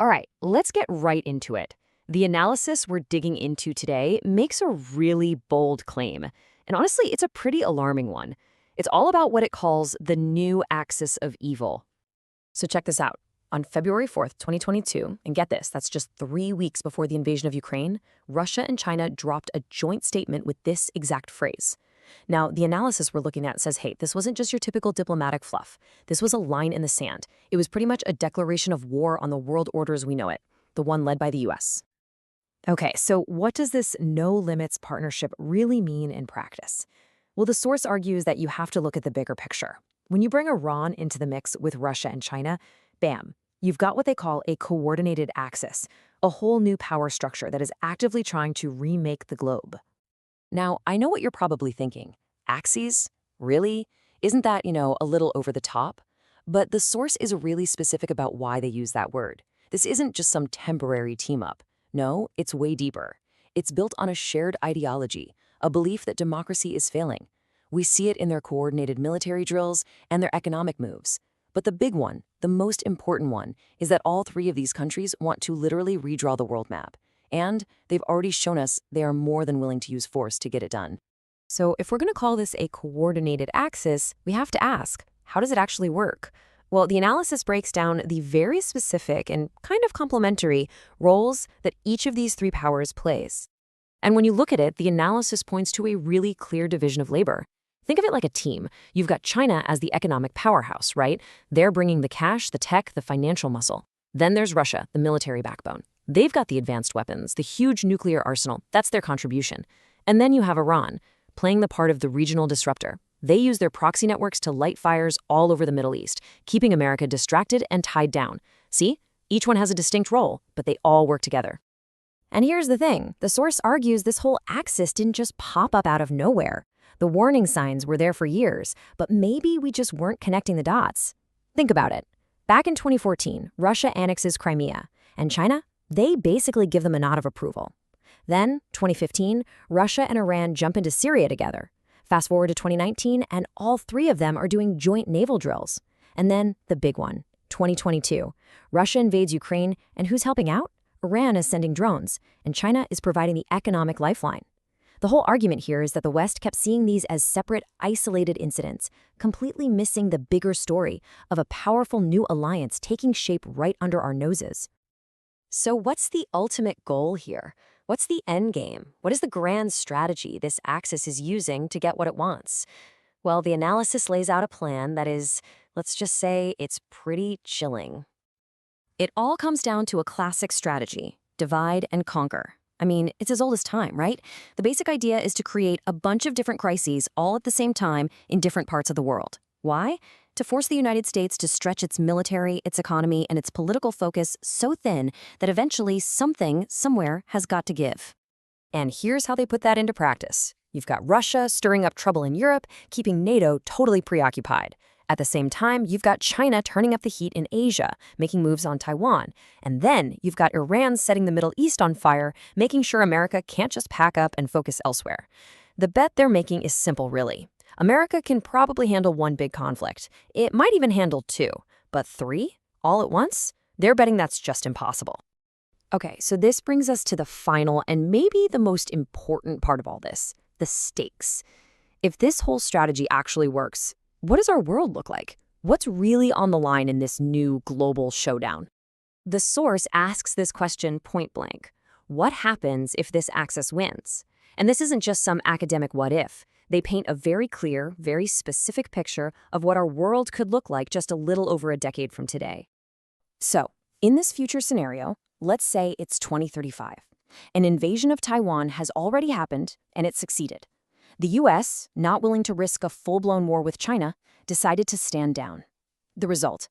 All right, let's get right into it. The analysis we're digging into today makes a really bold claim. And honestly, it's a pretty alarming one. It's all about what it calls the new axis of evil. So check this out. On February 4th, 2022, and get this, that's just 3 weeks before the invasion of Ukraine, Russia and China dropped a joint statement with this exact phrase. Now, the analysis we're looking at says, hey, this wasn't just your typical diplomatic fluff. This was a line in the sand. It was pretty much a declaration of war on the world order as we know it, the one led by the US. Okay, so what does this no limits partnership really mean in practice? Well, the source argues that you have to look at the bigger picture. When you bring Iran into the mix with Russia and China, bam, you've got what they call a coordinated axis, a whole new power structure that is actively trying to remake the globe. Now, I know what you're probably thinking. Axes? Really? Isn't that, a little over the top? But the source is really specific about why they use that word. This isn't just some temporary team-up. No, it's way deeper. It's built on a shared ideology, a belief that democracy is failing. We see it in their coordinated military drills and their economic moves. But the big one, the most important one, is that all three of these countries want to literally redraw the world map. And they've already shown us they are more than willing to use force to get it done. So if we're going to call this a coordinated axis, we have to ask, how does it actually work? Well, the analysis breaks down the very specific and kind of complementary roles that each of these three powers plays. And when you look at it, the analysis points to a really clear division of labor. Think of it like a team. You've got China as the economic powerhouse, right? They're bringing the cash, the tech, the financial muscle. Then there's Russia, the military backbone. They've got the advanced weapons, the huge nuclear arsenal. That's their contribution. And then you have Iran, playing the part of the regional disruptor. They use their proxy networks to light fires all over the Middle East, keeping America distracted and tied down. See? Each one has a distinct role, but they all work together. And here's the thing. The source argues this whole axis didn't just pop up out of nowhere. The warning signs were there for years, but maybe we just weren't connecting the dots. Think about it. Back in 2014, Russia annexes Crimea, and China, they basically give them a nod of approval. Then, 2015, Russia and Iran jump into Syria together. Fast forward to 2019, and all three of them are doing joint naval drills. And then, the big one, 2022. Russia invades Ukraine, and who's helping out? Iran is sending drones, and China is providing the economic lifeline. The whole argument here is that the West kept seeing these as separate, isolated incidents, completely missing the bigger story of a powerful new alliance taking shape right under our noses. So what's the ultimate goal here? What's the end game? What is the grand strategy this axis is using to get what it wants? Well, the analysis lays out a plan that is, let's just say, it's pretty chilling. It all comes down to a classic strategy: divide and conquer. I mean, it's as old as time, right? The basic idea is to create a bunch of different crises all at the same time in different parts of the world. Why? To force the United States to stretch its military, its economy, and its political focus so thin that eventually something, somewhere, has got to give. And here's how they put that into practice. You've got Russia stirring up trouble in Europe, keeping NATO totally preoccupied. At the same time, you've got China turning up the heat in Asia, making moves on Taiwan. And then you've got Iran setting the Middle East on fire, making sure America can't just pack up and focus elsewhere. The bet they're making is simple, really. America can probably handle one big conflict. It might even handle two. But three? All at once? They're betting that's just impossible. Okay, so this brings us to the final and maybe the most important part of all this, the stakes. If this whole strategy actually works, what does our world look like? What's really on the line in this new global showdown? The source asks this question point blank. What happens if this axis wins? And this isn't just some academic what if. They paint a very clear, very specific picture of what our world could look like just a little over a decade from today. So, in this future scenario, let's say it's 2035. An invasion of Taiwan has already happened, and it succeeded. The US, not willing to risk a full-blown war with China, decided to stand down. The result: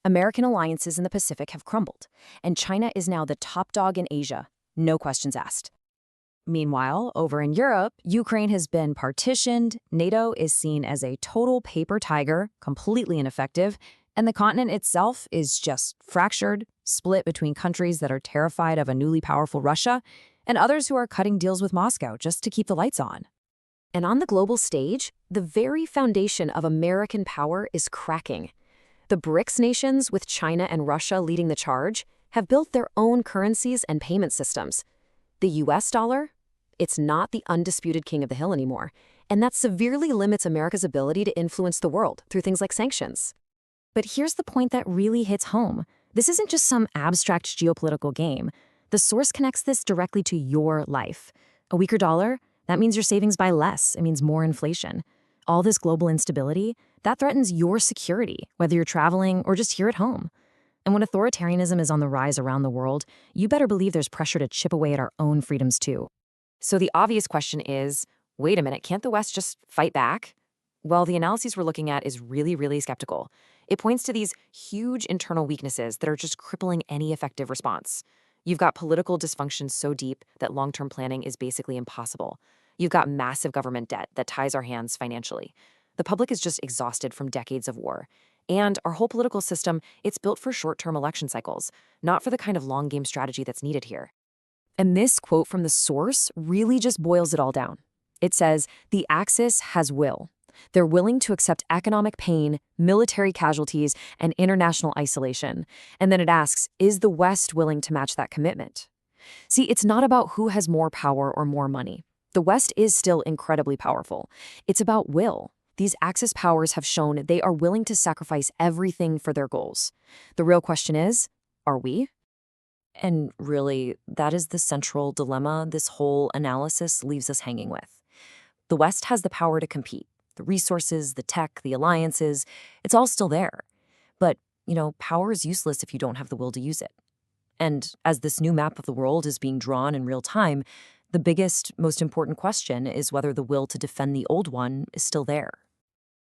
American alliances in the Pacific have crumbled, and China is now the top dog in Asia, no questions asked. Meanwhile, over in Europe, Ukraine has been partitioned, NATO is seen as a total paper tiger, completely ineffective, and the continent itself is just fractured, split between countries that are terrified of a newly powerful Russia and others who are cutting deals with Moscow just to keep the lights on. And on the global stage, the very foundation of American power is cracking. The BRICS nations, with China and Russia leading the charge, have built their own currencies and payment systems. The US dollar? It's not the undisputed king of the hill anymore, and that severely limits America's ability to influence the world through things like sanctions. But here's the point that really hits home. This isn't just some abstract geopolitical game. The source connects this directly to your life. A weaker dollar? That means your savings buy less. It means more inflation. All this global instability, that threatens your security, whether you're traveling or just here at home. And when authoritarianism is on the rise around the world, you better believe there's pressure to chip away at our own freedoms too. So the obvious question is, wait a minute, can't the West just fight back? Well, the analyses we're looking at is really skeptical. It points to these huge internal weaknesses that are just crippling any effective response. You've got political dysfunction so deep that long-term planning is basically impossible. You've got massive government debt that ties our hands financially. The public is just exhausted from decades of war. And our whole political system, it's built for short-term election cycles, not for the kind of long-game strategy that's needed here. And this quote from the source really just boils it all down. It says, the Axis has will. They're willing to accept economic pain, military casualties, and international isolation. And then it asks, is the West willing to match that commitment? See, it's not about who has more power or more money. The West is still incredibly powerful. It's about will. These Axis powers have shown they are willing to sacrifice everything for their goals. The real question is, are we? And really, that is the central dilemma this whole analysis leaves us hanging with. The West has the power to compete. The resources, the tech, the alliances, it's all still there. But, power is useless if you don't have the will to use it. And as this new map of the world is being drawn in real time, the biggest, most important question is whether the will to defend the old one is still there.